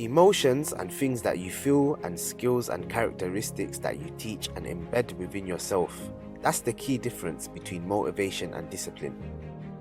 Emotions and things that you feel, and skills and characteristics that you teach and embed within yourself. That's the key difference between motivation and discipline.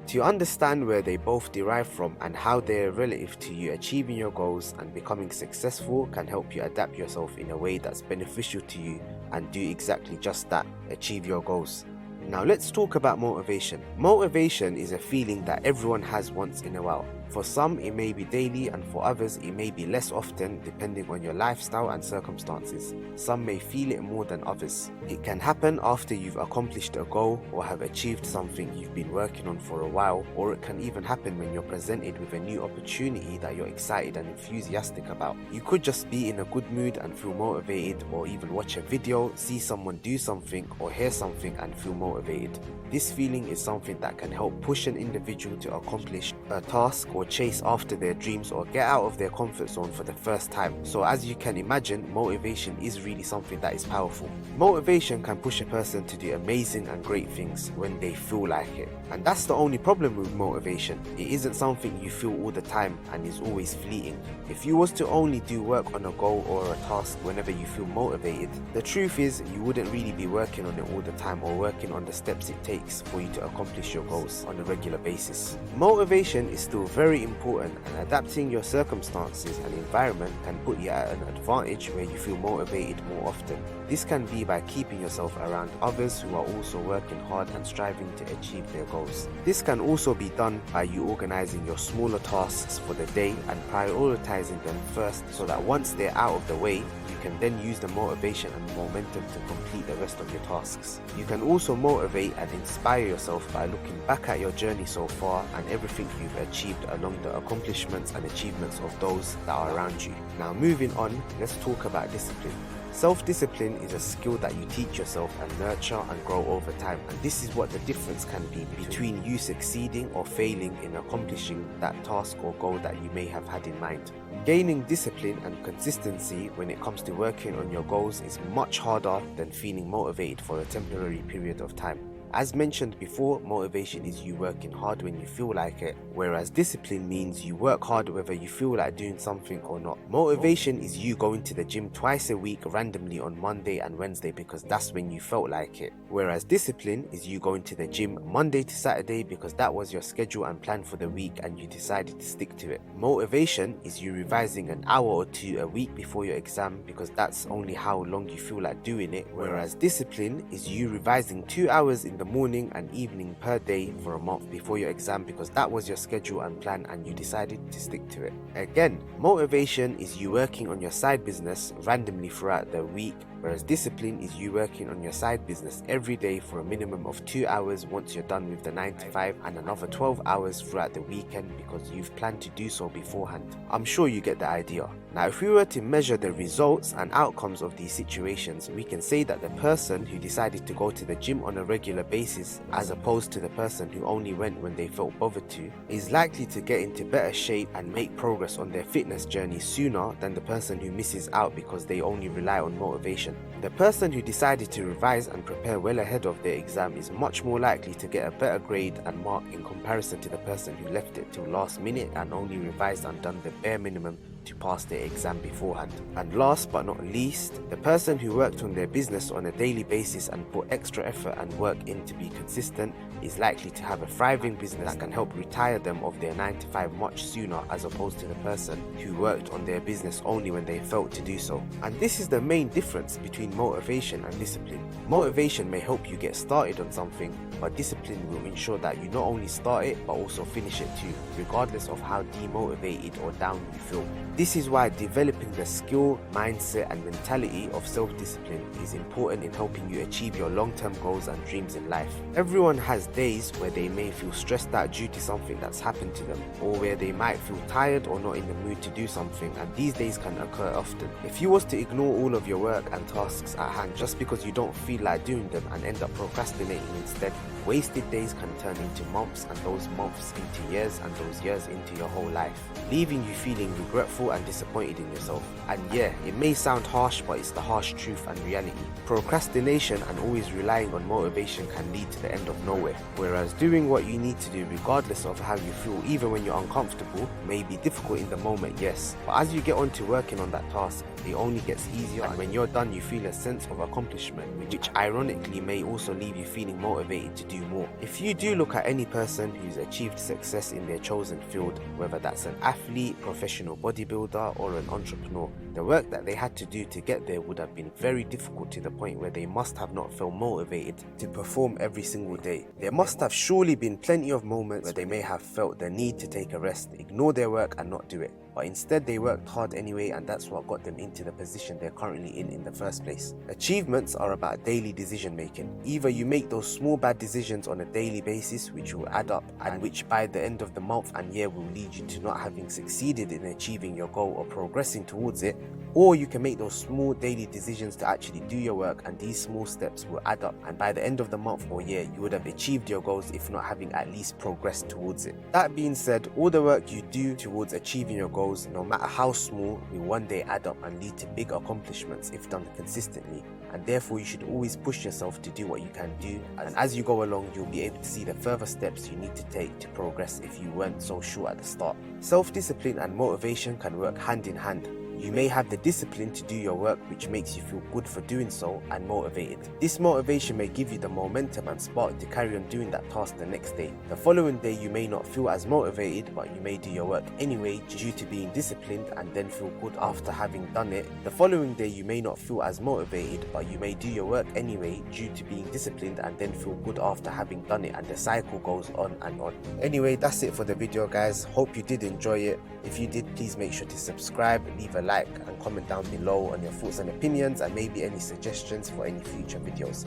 To understand where they both derive from and how they are relative to you achieving your goals and becoming successful can help you adapt yourself in a way that's beneficial to you and do exactly just that, achieve your goals. Now let's talk about motivation. Motivation is a feeling that everyone has once in a while. For some it may be daily, and for others it may be less often depending on your lifestyle and circumstances. Some may feel it more than others. It can happen after you've accomplished a goal or have achieved something you've been working on for a while, or it can even happen when you're presented with a new opportunity that you're excited and enthusiastic about. You could just be in a good mood and feel motivated, or even watch a video, see someone do something, or hear something and feel motivated. This feeling is something that can help push an individual to accomplish a task or chase after their dreams or get out of their comfort zone for the first time. So as you can imagine, motivation is really something that is powerful. Motivation can push a person to do amazing and great things when they feel like it. And that's the only problem with motivation. It isn't something you feel all the time and is always fleeting. If you was to only do work on a goal or a task whenever you feel motivated, the truth is you wouldn't really be working on it all the time or working on the steps it takes for you to accomplish your goals on a regular basis. Motivation is still very important, and adapting your circumstances and environment can put you at an advantage where you feel motivated more often. This can be by keeping yourself around others who are also working hard and striving to achieve their goals. This can also be done by you organizing your smaller tasks for the day and prioritizing them first, so that once they're out of the way, you can then use the motivation and momentum to complete the rest of your tasks. You can also motivate and inspire yourself by looking back at your journey so far and everything you've achieved along the accomplishments and achievements of those that are around you. Now moving on, let's talk about discipline. Self-discipline is a skill that you teach yourself and nurture and grow over time, and this is what the difference can be between you succeeding or failing in accomplishing that task or goal that you may have had in mind. Gaining discipline and consistency when it comes to working on your goals is much harder than feeling motivated for a temporary period of time. As mentioned before, motivation is you working hard when you feel like it, whereas discipline means you work hard whether you feel like doing something or not. Motivation is you going to the gym twice a week randomly on Monday and Wednesday because that's when you felt like it, whereas discipline is you going to the gym Monday to Saturday because that was your schedule and plan for the week and you decided to stick to it. Motivation is you revising an hour or two a week before your exam because that's only how long you feel like doing it, whereas discipline is you revising 2 hours in the morning and evening per day for a month before your exam because that was your schedule and plan and you decided to stick to it. Again, motivation is you working on your side business randomly throughout the week, whereas discipline is you working on your side business every day for a minimum of 2 hours once you're done with the 9 to 5 and another 12 hours throughout the weekend because you've planned to do so beforehand. I'm sure you get the idea. Now if we were to measure the results and outcomes of these situations, we can say that the person who decided to go to the gym on a regular basis as opposed to the person who only went when they felt bothered to is likely to get into better shape and make progress on their fitness journey sooner than the person who misses out because they only rely on motivation. The person who decided to revise and prepare well ahead of their exam is much more likely to get a better grade and mark in comparison to the person who left it till last minute and only revised and done the bare minimum to pass their exam beforehand. And last but not least, the person who worked on their business on a daily basis and put extra effort and work in to be consistent is likely to have a thriving business that can help retire them of their 9 to 5 much sooner, as opposed to the person who worked on their business only when they felt to do so. And this is the main difference between motivation and discipline. Motivation may help you get started on something, but discipline will ensure that you not only start it but also finish it too, regardless of how demotivated or down you feel. This is why developing the skill, mindset and mentality of self-discipline is important in helping you achieve your long-term goals and dreams in life. Everyone has days where they may feel stressed out due to something that's happened to them, or where they might feel tired or not in the mood to do something, and these days can occur often. If you was to ignore all of your work and tasks at hand just because you don't feel like doing them and end up procrastinating instead, Wasted days can turn into months, and those months into years, and those years into your whole life, leaving you feeling regretful and disappointed in yourself. And yeah, it may sound harsh, but it's the harsh truth and reality. Procrastination and always relying on motivation can lead to the end of nowhere, whereas doing what you need to do regardless of how you feel, even when you're uncomfortable, may be difficult in the moment, yes, but as you get on to working on that task, it only gets easier, and when you're done you feel a sense of accomplishment, which ironically may also leave you feeling motivated to do more. If you do look at any person who's achieved success in their chosen field, whether that's an athlete, professional bodybuilder, or an entrepreneur, the work that they had to do to get there would have been very difficult, to the point where they must have not felt motivated to perform every single day. There must have surely been plenty of moments where they may have felt the need to take a rest, ignore their work and not do it. But instead they worked hard anyway, and that's what got them into the position they're currently in the first place. Achievements are about daily decision making. Either you make those small bad decisions on a daily basis which will add up, and which by the end of the month and year will lead you to not having succeeded in achieving your goal or progressing towards it, or you can make those small daily decisions to actually do your work, and these small steps will add up, and by the end of the month or year you would have achieved your goals, if not having at least progressed towards it. That being said, all the work you do towards achieving your goals, no matter how small, will one day add up and lead to big accomplishments if done consistently, and therefore you should always push yourself to do what you can do, and as you go along you'll be able to see the further steps you need to take to progress if you weren't so sure at the start. Self-discipline and motivation can work hand in hand. You may have the discipline to do your work, which makes you feel good for doing so and motivated. This motivation may give you the momentum and spark to carry on doing that task the next day. The following day you may not feel as motivated, but you may do your work anyway due to being disciplined, and then feel good after having done it. The following day you may not feel as motivated, but you may do your work anyway due to being disciplined, and then feel good after having done it, and the cycle goes on and on. Anyway, that's it for the video guys. Hope you did enjoy it. If you did, please make sure to subscribe, leave a like and comment down below on your thoughts and opinions, and maybe any suggestions for any future videos.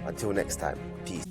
Until next time, peace.